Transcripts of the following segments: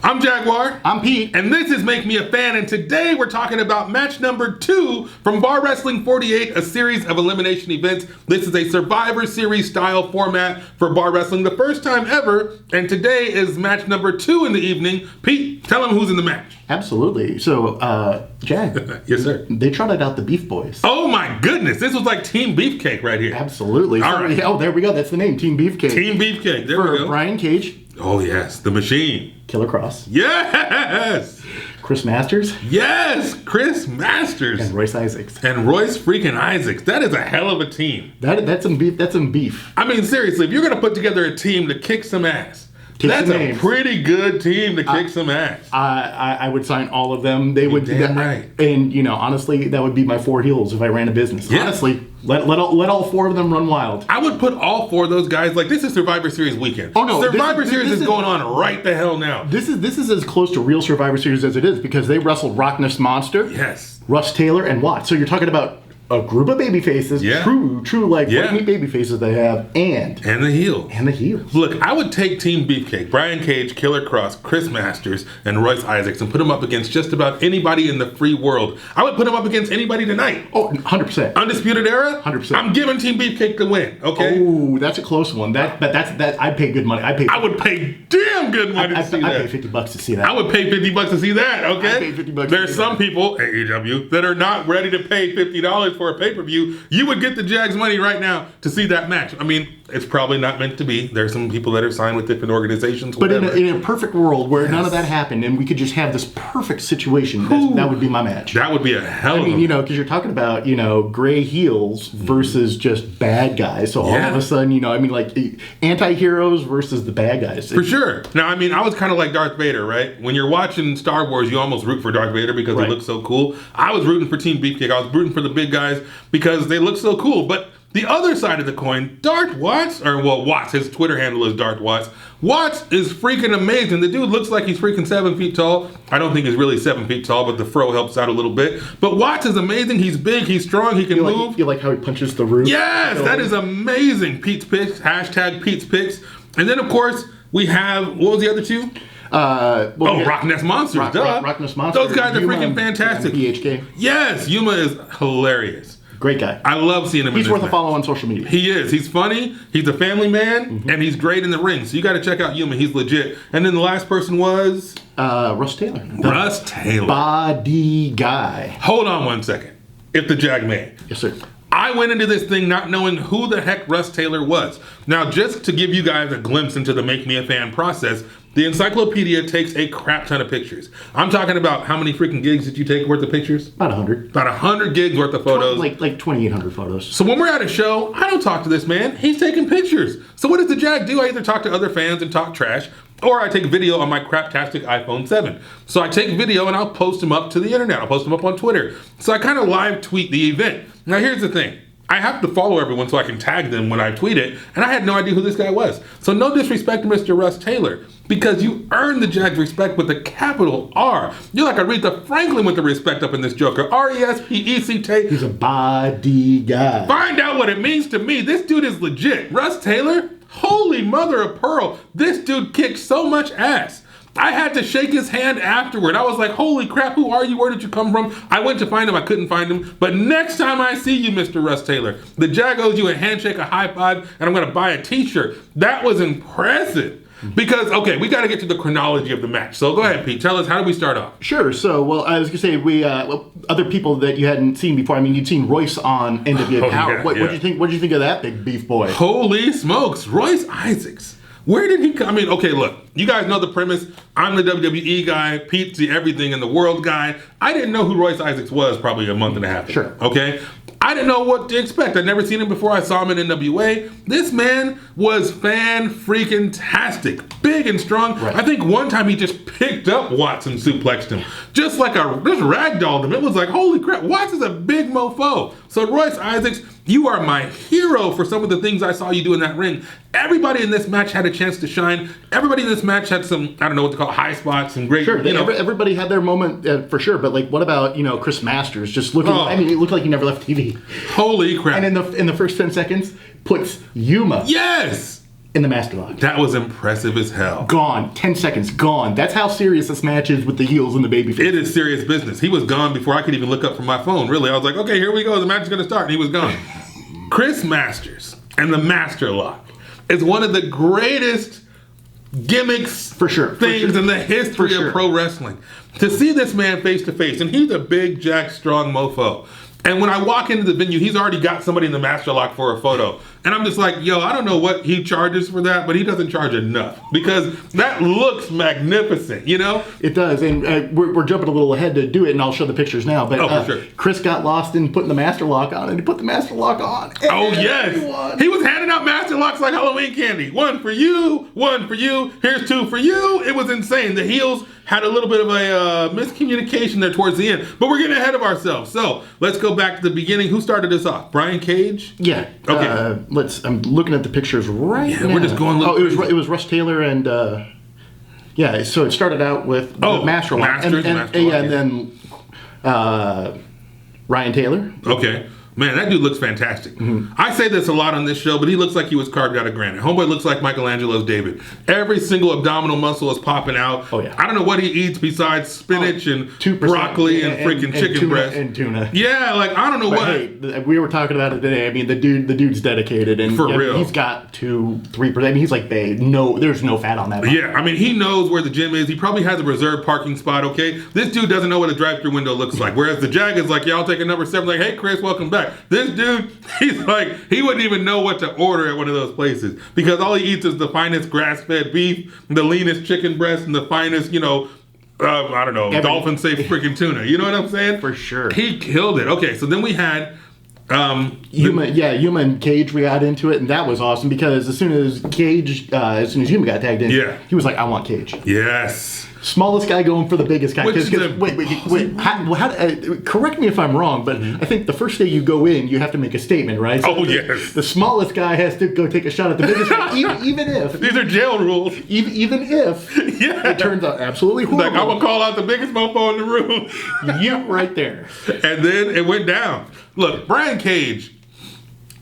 I'm Jaguar. I'm Pete. And this is Make Me a Fan, and today we're talking about match number 2 from Bar Wrestling 48, a series of elimination events. This is a Survivor Series style format for Bar Wrestling, the first time ever, and today is match number 2 in the evening. Pete, tell them who's in the match. Absolutely. So, Jag. Yes, sir. They trotted out the Beef Boys. Oh my goodness, this was like Team Beefcake right here. Absolutely. All right. Oh, there we go. That's the name, Team Beefcake. Team Beefcake, there we go. Brian Cage. Oh yes, the machine. Killer Kross. Yes! Chris Masters. Yes! Chris Masters. And Royce Isaacs. And Royce freaking Isaacs. That is a hell of a team. That's some beef. That's some beef. I mean, seriously, if you're going to put together a team to kick some ass, that's a pretty good team to kick some ass. I would sign all of them. They would do that. Right. And, you know, honestly, that would be my 4 heels if I ran a business. Yeah. Honestly, let all 4 of them run wild. I would put all 4 of those guys, like, this is Survivor Series weekend. Oh, no. Survivor Series is going on right the hell now. This is as close to real Survivor Series as it is because they wrestled RockNES Monsters. Yes. Russ Taylor and Watts. So you're talking about a group of babyfaces, true like babyfaces they have, and the heels. And the heels. Look, I would take Team Beefcake, Brian Cage, Killer Kross, Chris Masters, and Royce Isaacs and put them up against just about anybody in the free world. I would put them up against anybody tonight. Oh, 100%. Undisputed Era? 100%. I'm giving Team Beefcake the win, okay? Oh, that's a close one. That's I'd pay good money. I would pay damn good money to see that. I'd pay $50 to see that. I would pay $50 to see that, okay? I'd pay $50 There's some people, AEW, that are not ready to pay $50 for a pay-per-view. You would get the Jags money right now to see that match. I mean, it's probably not meant to be. There's some people that are signed with different organizations. But in a perfect world where none of that happened and we could just have this perfect situation, that would be my match. That would be a hell of a... I mean, you know, because you're talking about, you know, gray heels versus just bad guys. So all of a sudden, you know, I mean, like anti-heroes versus the bad guys. For sure. Now, I mean, I was kind of like Darth Vader, right? When you're watching Star Wars, you almost root for Darth Vader because he looks so cool. I was rooting for Team Beefcake. I was rooting for the big guys because they look so cool. But the other side of the coin, Darth Watts, Watts, his Twitter handle is Darth Watts. Watts is freaking amazing. The dude looks like he's freaking 7 feet tall. I don't think he's really 7 feet tall, but the fro helps out a little bit. But Watts is amazing. He's big, he's strong, he can move. You like how he punches the roof? Yes, that is amazing. Pete's Picks, hashtag Pete's Picks. And then, of course, we have, what was the other two? RockNES Monsters, RockNES Monsters. Those guys are freaking fantastic. BHK. Yes, Yuma is hilarious. Great guy. I love seeing him. He's worth a follow on social media. He is. He's funny. He's a family man, and he's great in the ring. So you got to check out Yuma. He's legit. And then the last person was Russ Taylor. Russ Taylor. BAHDGUY. Hold on one second. If the Jag may. Yes, sir. I went into this thing not knowing who the heck Russ Taylor was. Now, just to give you guys a glimpse into the Make Me a Fan process, the Encyclopedia takes a crap ton of pictures. I'm talking about how many freaking gigs did you take worth of pictures? About 100. About 100 gigs worth of photos. Like 2,800 photos. So when we're at a show, I don't talk to this man. He's taking pictures. So what does the Jag do? I either talk to other fans and talk trash, or I take video on my craptastic iPhone 7. So I take video and I'll post them up to the internet. I'll post them up on Twitter. So I kind of live tweet the event. Now here's the thing. I have to follow everyone so I can tag them when I tweet it, and I had no idea who this guy was. So no disrespect to Mr. Russ Taylor, because you earned the Jag's respect with a capital R. You're like Aretha Franklin with the respect up in this Joker. R-E-S-P-E-C-T. He's a body guy. Find out what it means to me. This dude is legit. Russ Taylor, holy mother of pearl. This dude kicked so much ass. I had to shake his hand afterward. I was like, holy crap, who are you? Where did you come from? I went to find him. I couldn't find him. But next time I see you, Mr. Russ Taylor, the Jag owes you a handshake, a high five, and I'm going to buy a t-shirt. That was impressive. Because, okay, we got to get to the chronology of the match. So go ahead, Pete. Tell us, how do we start off? Sure. So, well, I was going to say, we other people that you hadn't seen before. I mean, you'd seen Royce on NWA Power. What did you think of that big beef boy? Holy smokes. Royce Isaacs. Where did he come? I mean, okay, look, you guys know the premise. I'm the WWE guy. Pete's the everything in the world guy. I didn't know who Royce Isaacs was probably a month and a half ago. Sure. Okay? I didn't know what to expect. I'd never seen him before. I saw him in NWA. This man was fan-freaking-tastic. Big and strong. Right. I think one time he just picked up Watts and suplexed him. Just ragdolled him. It was like, holy crap, Watts is a big mofo. So Royce Isaacs, you are my hero for some of the things I saw you do in that ring. Everybody in this match had a chance to shine. Everybody in this match had some, I don't know what to call it, high spots and great, everybody had their moment for sure. But like, what about, Chris Masters just looking, I mean, it looked like he never left TV. Holy crap. And in the first 10 seconds, puts Yuma. Yes! in the master lock. That was impressive as hell. Gone. 10 seconds. Gone. That's how serious this match is with the heels and the babyface. It is serious business. He was gone before I could even look up from my phone. Really, I was like, okay, here we go. The match is going to start. And he was gone. Chris Masters and the Master Lock is one of the greatest gimmicks things in the history of pro wrestling. To see this man face to face, and he's a big, jack, strong mofo. And when I walk into the venue, he's already got somebody in the Master Lock for a photo. And I'm just like, yo, I don't know what he charges for that, but he doesn't charge enough because that looks magnificent, you know? It does. And we're jumping a little ahead to do it, and I'll show the pictures now. But for sure. Chris got lost in putting the Master Lock on, and he put the Master Lock on. Oh, yes. He was handing out Master Locks like Halloween candy. One for you, one for you, here's two for you. It was insane. The heels had a little bit of a miscommunication there towards the end, but we're getting ahead of ourselves. So let's go back to the beginning. Who started this off? Brian Cage? Yeah. Okay. I'm looking at the pictures right now. We're just going. It was Russ Taylor and yeah. So it started out with the Master Lock, and then Ryan Taylor. Okay. Man, that dude looks fantastic. I say this a lot on this show, but he looks like he was carved out of granite. Homeboy looks like Michelangelo's David. Every single abdominal muscle is popping out. Oh, yeah. I don't know what he eats besides spinach and broccoli and freaking chicken tuna, breast. And tuna. Yeah, like, I don't know what. Hey, we were talking about it today. I mean, the dude's dedicated. And for real. He's got 2-3%. I mean, he's like, there's no fat on that. Yeah, I mean, he knows where the gym is. He probably has a reserved parking spot, okay? This dude doesn't know what a drive-thru window looks like. Whereas the Jag is like, yeah, I'll take a number 7. Like, hey, Chris, welcome back. This dude, he's like, he wouldn't even know what to order at one of those places because all he eats is the finest grass-fed beef, the leanest chicken breast, and the finest, I don't know, dolphin-safe freaking tuna. You know what I'm saying? For sure. He killed it. Okay, so then we had Yuma and Cage, we got into it, and that was awesome because as soon as Yuma got tagged in, he was like, I want Cage. Yes. Smallest guy going for the biggest guy. Wait. Correct me if I'm wrong, but I think the first day you go in, you have to make a statement, right? So yes. The smallest guy has to go take a shot at the biggest guy, even if. These are jail rules. Even if it turns out absolutely horrible. Like, I'm going to call out the biggest mofo in the room. You right there. And then it went down. Look, Brian Cage,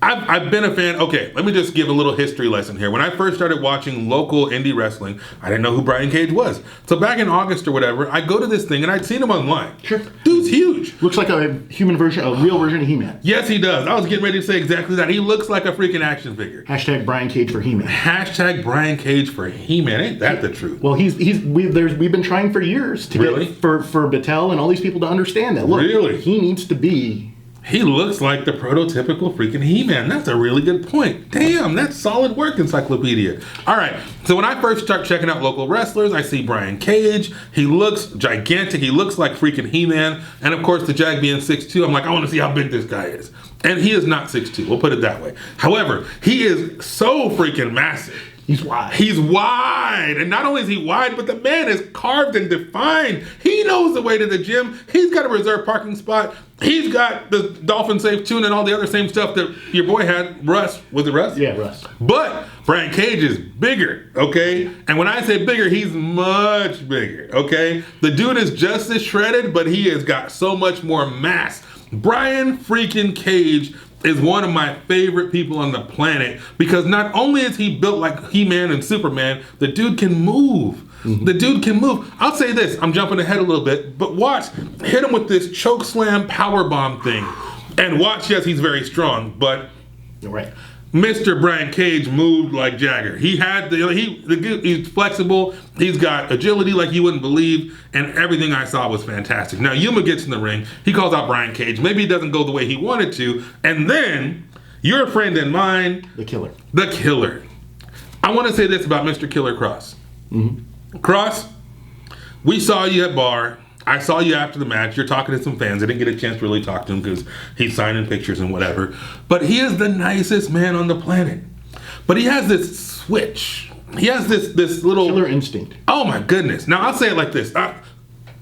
I've been a fan. Okay, let me just give a little history lesson here. When I first started watching local indie wrestling, I didn't know who Brian Cage was. So back in August or whatever, I go to this thing and I'd seen him online. Sure. Dude's huge. Looks like a real version of He-Man. Yes, he does. I was getting ready to say exactly that. He looks like a freaking action figure. Hashtag Brian Cage for He-Man. Hashtag Brian Cage for He-Man. Ain't that the truth? Well, we've been trying for years to get for Battelle and all these people to understand that. Look, he needs to be. He looks like the prototypical freaking He-Man. That's a really good point. Damn, that's solid work, Encyclopedia. All right, so when I first start checking out local wrestlers, I see Brian Cage. He looks gigantic. He looks like freaking He-Man. And of course, the Jag being 6'2", I'm like, I want to see how big this guy is. And he is not 6'2", we'll put it that way. However, he is so freaking massive. He's wide. He's wide. And not only is he wide, but the man is carved and defined. He knows the way to the gym. He's got a reserved parking spot. He's got the dolphin safe tune and all the other same stuff that your boy had. Russ. Was it Russ? Yeah, Russ. But Brian Cage is bigger, okay? And when I say bigger, he's much bigger, okay? The dude is just as shredded, but he has got so much more mass. Brian freaking Cage is one of my favorite people on the planet because not only is he built like He-Man and Superman, the dude can move. The dude can move. I'll say this, I'm jumping ahead a little bit, but watch, hit him with this choke slam power bomb thing. And watch, yes, he's very strong, but Mr. Brian Cage moved like Jagger. He had he's flexible. He's got agility like you wouldn't believe, and everything I saw was fantastic. Now Yuma gets in the ring. He calls out Brian Cage. Maybe he doesn't go the way he wanted to, and then your friend and mine, the Killer. I want to say this about Mr. Killer Kross. Kross, we saw you at Bar. I saw you after the match. You're talking to some fans. I didn't get a chance to really talk to him because he's signing pictures and whatever. But he is the nicest man on the planet. But he has this switch. He has this little... Killer instinct. Oh, my goodness. Now, I'll say it like this. I'm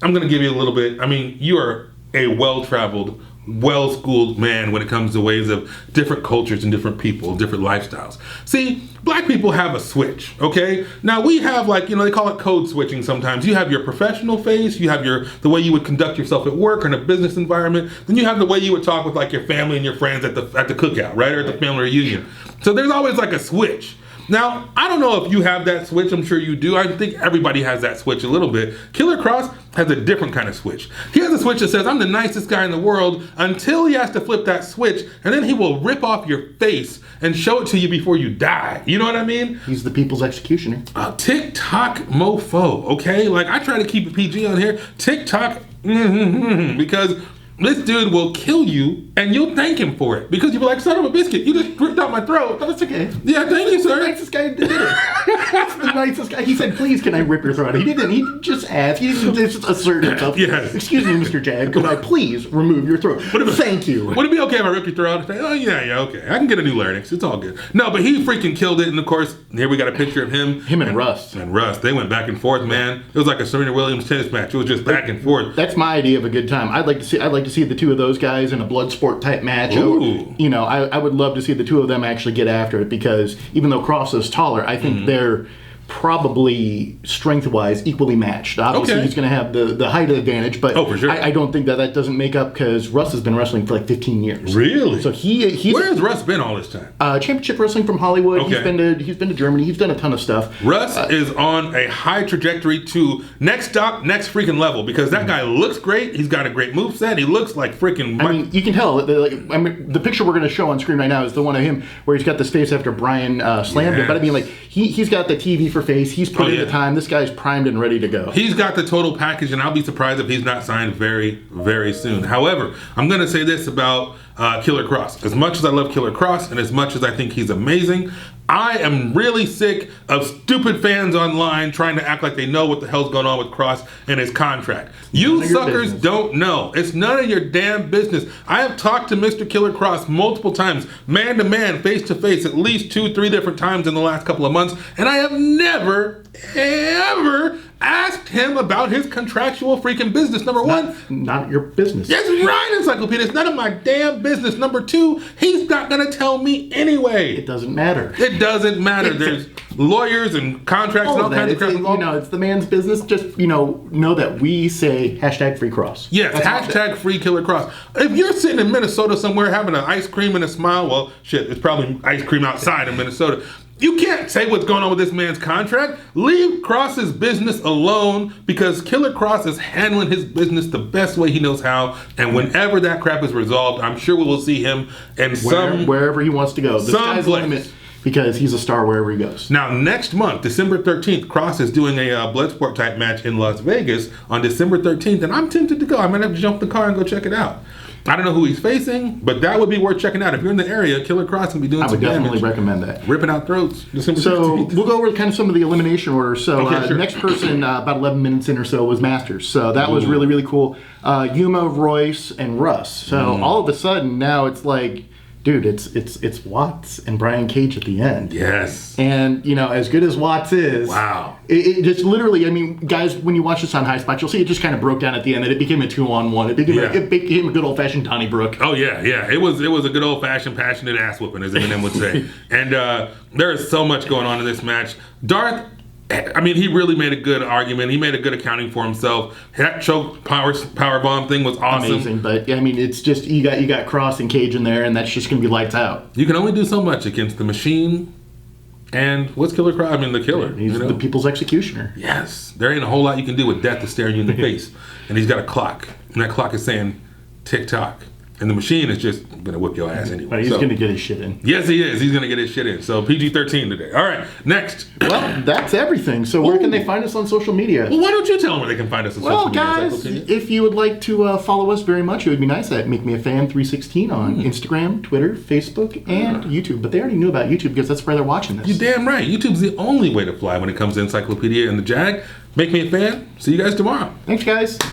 going to give you a little bit. I mean, you are a well-traveled, well-schooled man when it comes to ways of different cultures and different people, different lifestyles. See, black people have a switch, okay? Now we have they call it code switching sometimes. You have your professional face, you have the way you would conduct yourself at work or in a business environment, then you have the way you would talk with like your family and your friends at the cookout, right? Or at the family reunion. So there's always like a switch. Now, I don't know if you have that switch. I'm sure you do. I think everybody has that switch a little bit. Killer Kross has a different kind of switch. He has a switch that says, I'm the nicest guy in the world, until he has to flip that switch, and then he will rip off your face and show it to you before you die. You know what I mean? He's the people's executioner. TikTok mofo, okay? Like, I try to keep it PG on here. TikTok, because this dude will kill you, and you'll thank him for it. Because you'll be like, son of a biscuit, you just ripped out my throat. Oh, that's okay. Yeah, thank you, sir. The nicest guy did it. That's the nicest guy. He said, please, can I rip your throat out? He didn't. He just asked. He didn't just assert himself. Yes. Excuse me, Mr. Jag, could I please remove your throat? Thank you. Would it be okay if I ripped your throat out? Say, oh, yeah, okay. I can get a new larynx. It's all good. No, but he freaking killed it. And, of course, here we got a picture of him. Him and Russ. And Russ. They went back and forth, man. It was like a Serena Williams tennis match. It was just back and forth. That's my idea of a good time. I'd like to see the two of those guys in a blood sport type match. Ooh. You know, I would love to see the two of them actually get after it, because even though Kross is taller, I think they're probably strength-wise equally matched. Obviously, he's going to have the height advantage, but for sure. I don't think that doesn't make up, because Russ has been wrestling for like 15 years. Really? So he's where has Russ been all this time? Championship wrestling from Hollywood. Okay. He's been to Germany. He's done a ton of stuff. Russ is on a high trajectory to next stop, next freaking level, because that guy looks great. He's got a great moveset. He looks like freaking... I mean, you can tell. The picture we're going to show on screen right now is the one of him where he's got this face after Brian slammed him. But I mean, like, he's got the TV for face. He's put in the time. This guy's primed and ready to go. He's got the total package, and I'll be surprised if he's not signed very, very soon. However, I'm going to say this about Killer Kross. As much as I love Killer Kross, and as much as I think he's amazing, I am really sick of stupid fans online trying to act like they know what the hell's going on with Kross and his contract. You suckers don't know. It's none of your damn business. I have talked to Mr. Killer Kross multiple times, man to man, face to face, at least 2-3 different times in the last couple of months, and I have never, ever asked him about his contractual freaking business. Number one, not your business. That's right, Encyclopedia. It's none of my damn business. Number two, he's not gonna tell me anyway. It doesn't matter. It doesn't matter. There's lawyers and contracts and all kinds of crap involved. You know, it's the man's business. Just, know that we say #FreeKross. Yes, #FreeKillerKross. If you're sitting in Minnesota somewhere having an ice cream and a smile, well, shit, it's probably ice cream outside in Minnesota. You can't say what's going on with this man's contract. Leave Kross's business alone, because Killer Kross is handling his business the best way he knows how. And whenever that crap is resolved, I'm sure we will see him in wherever he wants to go. The sky's the limit, because he's a star wherever he goes. Now, next month, December 13th, Kross is doing a Bloodsport type match in Las Vegas on December 13th, and I'm tempted to go. I might have to jump in the car and go check it out. I don't know who he's facing, but that would be worth checking out. If you're in the area, Killer Kross can be doing some damage. I would definitely recommend that. Ripping out throats. December 13th. We'll go over kind of some of the elimination orders. So the next person, about 11 minutes in or so, was Masters. So that was really, really cool. Yuma, Royce, and Russ. So all of a sudden, now it's like, dude, it's Watts and Brian Cage at the end. Yes. And, as good as Watts is, wow. It just literally, I mean, guys, when you watch this on High Spot, you'll see it just kind of broke down at the end, and it became a 2-on-1. It became a good old-fashioned Donnybrook. Oh, yeah. It was a good old-fashioned passionate ass-whooping, as Eminem would say. And there is so much going on in this match. Darth, I mean, he really made a good argument. He made a good accounting for himself. That choke power bomb thing was awesome. Amazing, but I mean, it's just you got Kross and Cage in there, and that's just going to be lights out. You can only do so much against the Machine. And what's Killer Kross? I mean, the Killer. He's the people's executioner. Yes, there ain't a whole lot you can do with death to stare you in the face. And he's got a clock, and that clock is saying tick-tock. And the Machine is just going to whip your ass anyway. He's going to get his shit in. Yes, he is. He's going to get his shit in. So PG-13 today. All right, next. Well, that's everything. So where can they find us on social media? Well, why don't you tell them where they can find us on social media? Well, guys, if you would like to follow us very much, it would be nice at Make Me a Fan 316 on Instagram, Twitter, Facebook, and YouTube. But they already knew about YouTube because that's where they're watching this. You're damn right. YouTube's the only way to fly when it comes to Encyclopedia and the Jag. Make Me a Fan. See you guys tomorrow. Thanks, guys.